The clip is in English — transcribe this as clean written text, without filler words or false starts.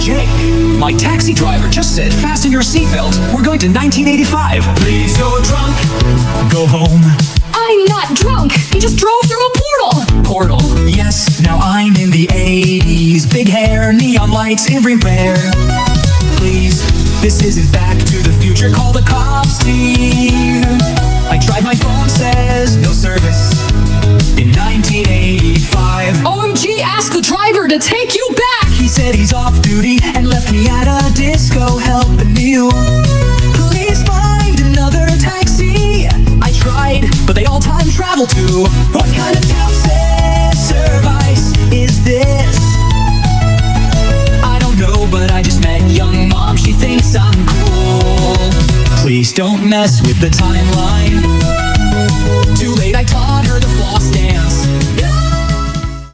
Jake, my taxi driver just said fasten your seatbelt. We're going to 1985. Please, you're drunk. Go home. I'm not drunk. He just drove through a portal. Portal. Yes, now I'm in the 80s. Big hair, neon lights everywhere. Please, this isn't Back to the Future. Call the cops, dear. I tried my phone, says no service. In 1985. OMG, ask the driver to take you back. He said he's off duty and left me at a disco helping you. Please find another taxi. I tried, but they all time travel too. What kind of town service is this? I don't know, but I just met young mom. She thinks I'm cool. Please don't mess with the timeline. Too late, I taught her the